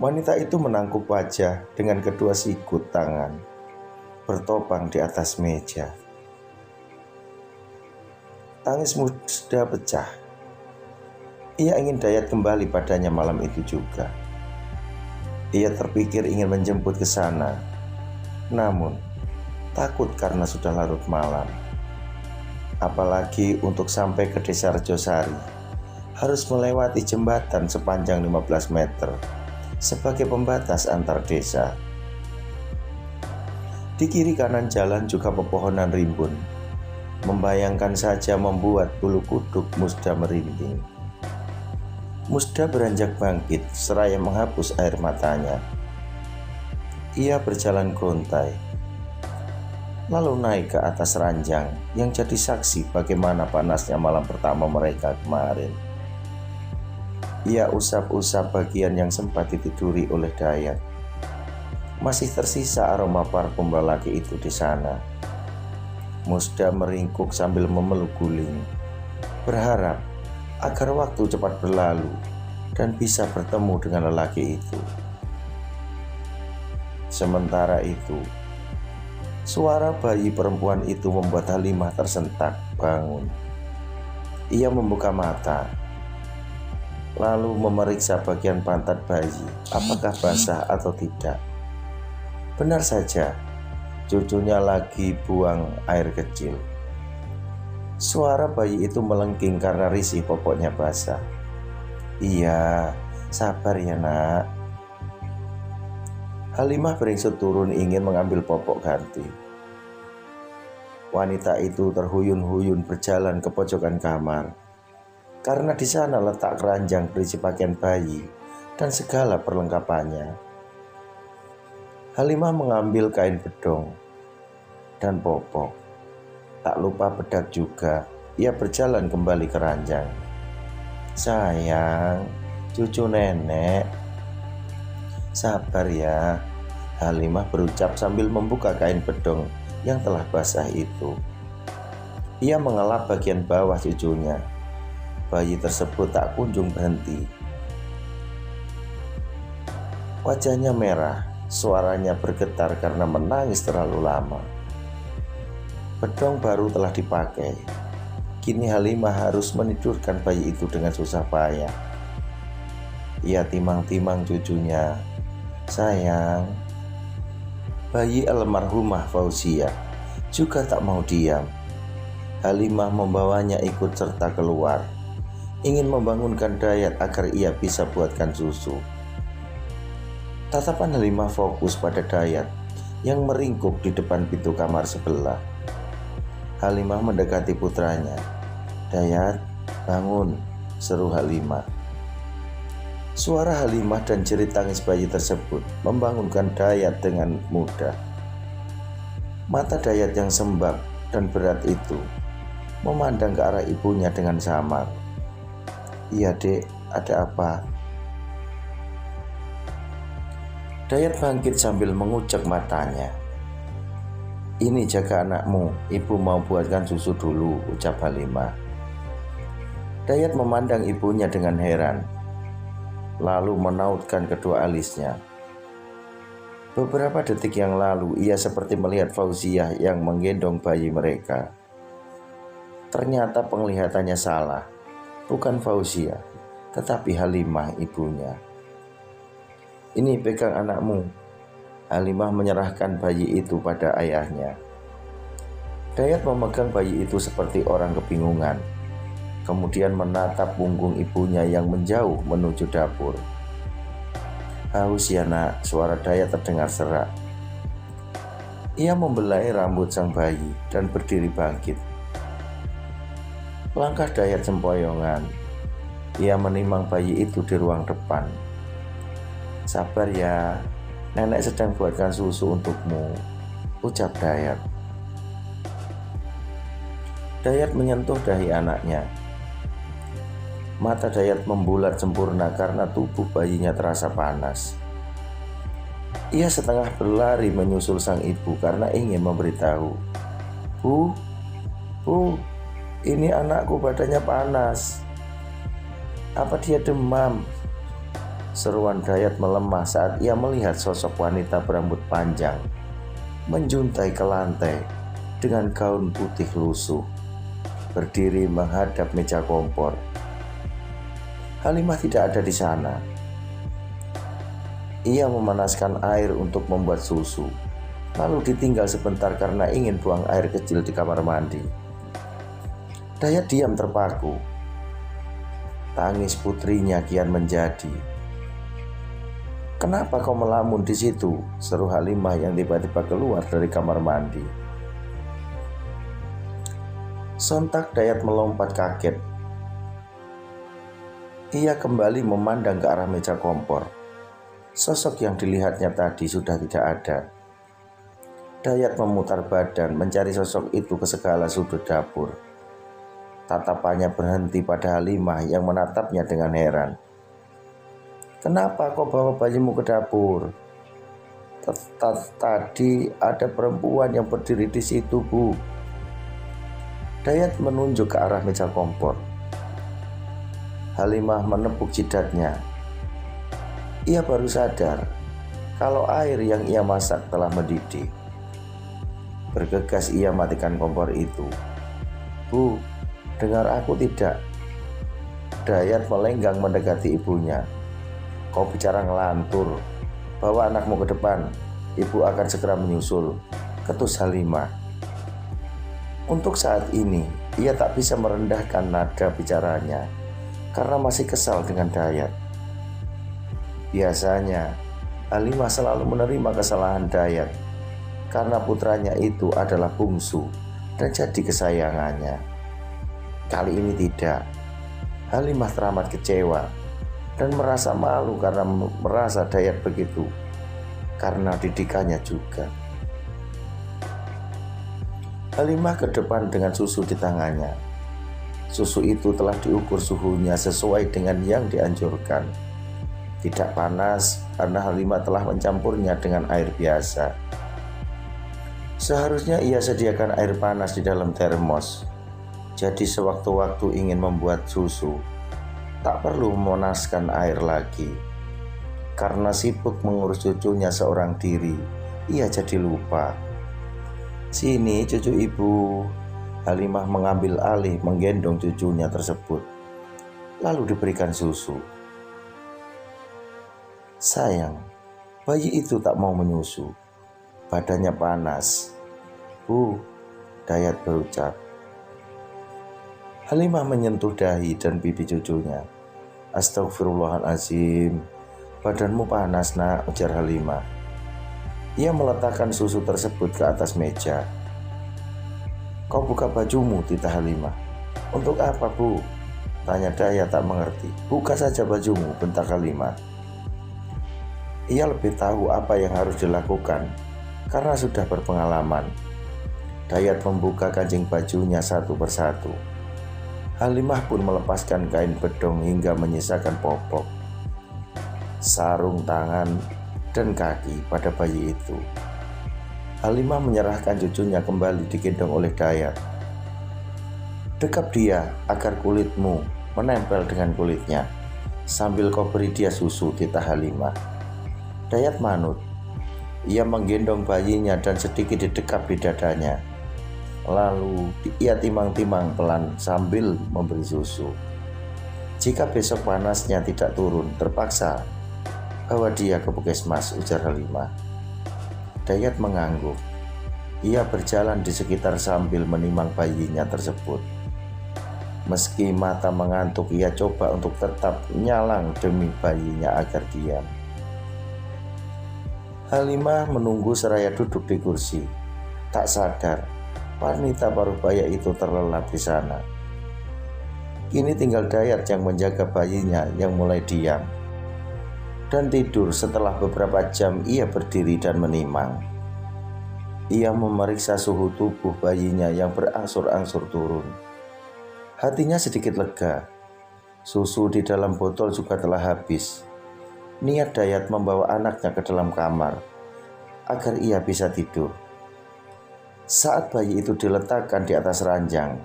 Wanita itu menangkup wajah dengan kedua sikut tangan, bertopang di atas meja. Tangis Musda pecah. Ia ingin Dayat kembali padanya malam itu juga. Ia terpikir ingin menjemput ke sana, namun takut karena sudah larut malam. Apalagi untuk sampai ke desa Rejosari, harus melewati jembatan sepanjang 15 meter sebagai pembatas antar desa. Di kiri kanan jalan juga pepohonan rimbun. Membayangkan saja membuat bulu kuduk Musda merinding. Musda beranjak bangkit seraya menghapus air matanya. Ia berjalan gontai, lalu naik ke atas ranjang yang jadi saksi bagaimana panasnya malam pertama mereka kemarin. Ia usap-usap bagian yang sempat ditiduri oleh Dayat. Masih tersisa aroma parfum lelaki itu di sana. Musda meringkuk sambil memeluk guling, berharap agar waktu cepat berlalu dan bisa bertemu dengan lelaki itu. Sementara itu, suara bayi perempuan itu membuat Halimah tersentak bangun. Ia membuka mata, lalu memeriksa bagian pantat bayi, apakah basah atau tidak. Benar saja, cucunya lagi buang air kecil. Suara bayi itu melengking karena risih popoknya basah. Iya, sabar ya nak. Halimah beringsut turun ingin mengambil popok ganti. Wanita itu terhuyun-huyun berjalan ke pojokan kamar, karena di sana letak keranjang berisi pakaian bayi dan segala perlengkapannya. Halimah mengambil kain bedong dan popok. Tak lupa bedak juga. Ia berjalan kembali ke ranjang. Sayang, cucu nenek. Sabar ya, Halimah berucap sambil membuka kain bedong yang telah basah itu. Ia mengelap bagian bawah cucunya. Bayi tersebut tak kunjung berhenti. Wajahnya merah, suaranya bergetar karena menangis terlalu lama. Bedong baru telah dipakai. Kini Halimah harus menidurkan bayi itu dengan susah payah. Ia timang-timang cucunya. Sayang, bayi almarhumah Fauzia juga tak mau diam. Halimah membawanya ikut serta keluar, ingin membangunkan Dayat agar ia bisa buatkan susu. Tatapan Halimah fokus pada Dayat yang meringkuk di depan pintu kamar sebelah. Halimah mendekati putranya. Dayat, bangun, seru Halimah. Suara Halimah dan jerit tangis bayi tersebut membangunkan Dayat dengan mudah. Mata Dayat yang sembab dan berat itu memandang ke arah ibunya dengan samar. Iya dek, ada apa? Dayat bangkit sambil mengucek matanya. Ini jaga anakmu, ibu mau buatkan susu dulu, ucap Halimah. Dayat memandang ibunya dengan heran, lalu menautkan kedua alisnya. Beberapa detik yang lalu ia seperti melihat Fauziah yang menggendong bayi mereka. Ternyata penglihatannya salah, bukan Fauziah, tetapi Halimah ibunya. Ini pegang anakmu. Halimah menyerahkan bayi itu pada ayahnya. Dayat memegang bayi itu seperti orang kebingungan, kemudian menatap punggung ibunya yang menjauh menuju dapur. Haus ya nak, suara Dayat terdengar serak. Ia membelai rambut sang bayi dan berdiri bangkit. Langkah Dayat sempoyongan. Ia menimang bayi itu di ruang depan. Sabar ya, nenek sedang buatkan susu untukmu, ucap Dayat. Dayat menyentuh dahi anaknya. Mata Dayat membulat sempurna karena tubuh bayinya terasa panas. Ia setengah berlari menyusul sang ibu karena ingin memberitahu. Bu, ini anakku badannya panas. Apa dia demam? Seruan Dayat melemah saat ia melihat sosok wanita berambut panjang menjuntai ke lantai dengan gaun putih lusuh, berdiri menghadap meja kompor. Halimah tidak ada di sana. Ia memanaskan air untuk membuat susu, lalu ditinggal sebentar karena ingin buang air kecil di kamar mandi. Dayat diam terpaku. Tangis putrinya kian menjadi. "Kenapa kau melamun di situ?" seru Halimah yang tiba-tiba keluar dari kamar mandi. Sontak Dayat melompat kaget. Ia kembali memandang ke arah meja kompor. Sosok yang dilihatnya tadi sudah tidak ada. Dayat memutar badan mencari sosok itu ke segala sudut dapur. Tatapannya berhenti pada Halimah yang menatapnya dengan heran. "Kenapa kau bawa bayimu ke dapur?" "Tadi ada perempuan yang berdiri di situ, Bu." Dayat menunjuk ke arah meja kompor. Halimah menepuk jidatnya. Ia baru sadar kalau air yang ia masak telah mendidih. Bergegas ia matikan kompor itu. "Bu, dengar aku tidak?" Dayat melenggang mendekati ibunya. "Kau bicara ngelantur. Bawa anakmu ke depan. Ibu akan segera menyusul," ketus Halimah. Untuk saat ini, ia tak bisa merendahkan nada bicaranya karena masih kesal dengan Dayat. Biasanya, Halimah selalu menerima kesalahan Dayat karena putranya itu adalah bungsu dan jadi kesayangannya. Kali ini tidak. Halimah teramat kecewa dan merasa malu karena merasa Dayat begitu, karena didikannya juga. Halimah ke depan dengan susu di tangannya. Susu itu telah diukur suhunya sesuai dengan yang dianjurkan. Tidak panas karena Halimah telah mencampurnya dengan air biasa. Seharusnya ia sediakan air panas di dalam termos. Jadi sewaktu-waktu ingin membuat susu, tak perlu memanaskan air lagi. Karena sibuk mengurus cucunya seorang diri, ia jadi lupa. "Sini cucu ibu." Halimah mengambil alih menggendong cucunya tersebut, lalu diberikan susu. Sayang, bayi itu tak mau menyusu. Badannya panas. "Bu," Dayat berucap. Halimah menyentuh dahi dan pipi cucunya. "Astagfirullahaladzim, badanmu panas, Nak," ujar Halimah. Ia meletakkan susu tersebut ke atas meja. "Kau buka bajumu," titah Halimah. "Untuk apa, Bu?" tanya Dayat tak mengerti. "Buka saja bajumu," bentak Halimah. Ia lebih tahu apa yang harus dilakukan karena sudah berpengalaman. Dayat membuka kancing bajunya satu persatu. Halimah pun melepaskan kain bedong hingga menyisakan popok, sarung tangan, dan kaki pada bayi itu. Halimah menyerahkan cucunya kembali digendong oleh Dayat. "Dekap dia agar kulitmu menempel dengan kulitnya, sambil kau beri dia susu," titah Halimah. Dayat manut. Ia menggendong bayinya dan sedikit didekap di dadanya. Lalu ia timang-timang pelan sambil memberi susu. "Jika besok panasnya tidak turun, terpaksa bawa dia ke puskesmas," ujar Halimah. Dayat mengangguk. Ia berjalan di sekitar sambil menimang bayinya tersebut. Meski mata mengantuk, ia coba untuk tetap nyalang demi bayinya agar diam. Halimah menunggu seraya duduk di kursi. Tak sadar, wanita parubaya itu terlelap di sana. Kini tinggal Dayat yang menjaga bayinya yang mulai diam dan tidur. Setelah beberapa jam ia berdiri dan menimang. Ia memeriksa suhu tubuh bayinya yang berangsur-angsur turun. Hatinya sedikit lega. Susu di dalam botol juga telah habis. Niat Dayat membawa anaknya ke dalam kamar agar ia bisa tidur. Saat bayi itu diletakkan di atas ranjang,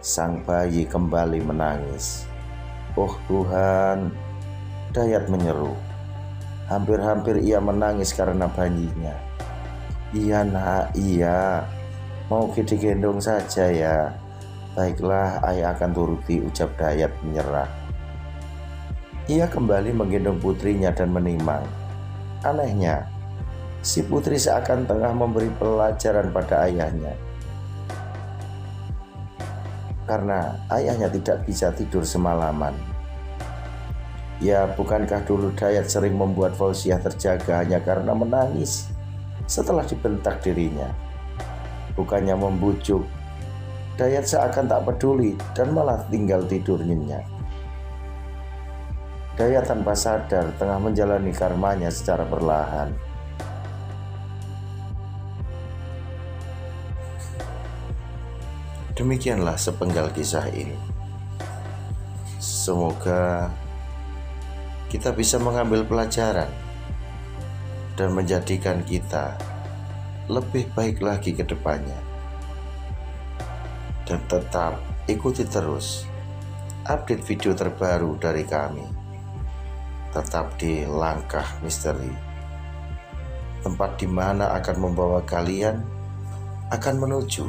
sang bayi kembali menangis. "Oh Tuhan," Dayat menyeru. Hampir-hampir ia menangis karena bayinya. "Iya Nak, iya. Mau digendong saja ya." "Baiklah, ayah akan turuti," ucap Dayat menyerah. Ia kembali menggendong putrinya dan menimang. Anehnya, si putri seakan tengah memberi pelajaran pada ayahnya. Karena ayahnya tidak bisa tidur semalaman. Ya, bukankah dulu Dayat sering membuat Fauziah terjaga hanya karena menangis setelah dibentak dirinya? Bukannya membujuk, Dayat seakan tak peduli dan malah tinggal tidur nyenyak. Dayat tanpa sadar tengah menjalani karmanya secara perlahan. Demikianlah sepenggal kisah ini. Semoga kita bisa mengambil pelajaran dan menjadikan kita lebih baik lagi ke depannya. Dan tetap ikuti terus update video terbaru dari kami. Tetap di Langkah Misteri, tempat di mana akan membawa kalian akan menuju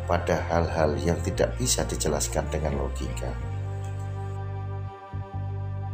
pada hal-hal yang tidak bisa dijelaskan dengan logika.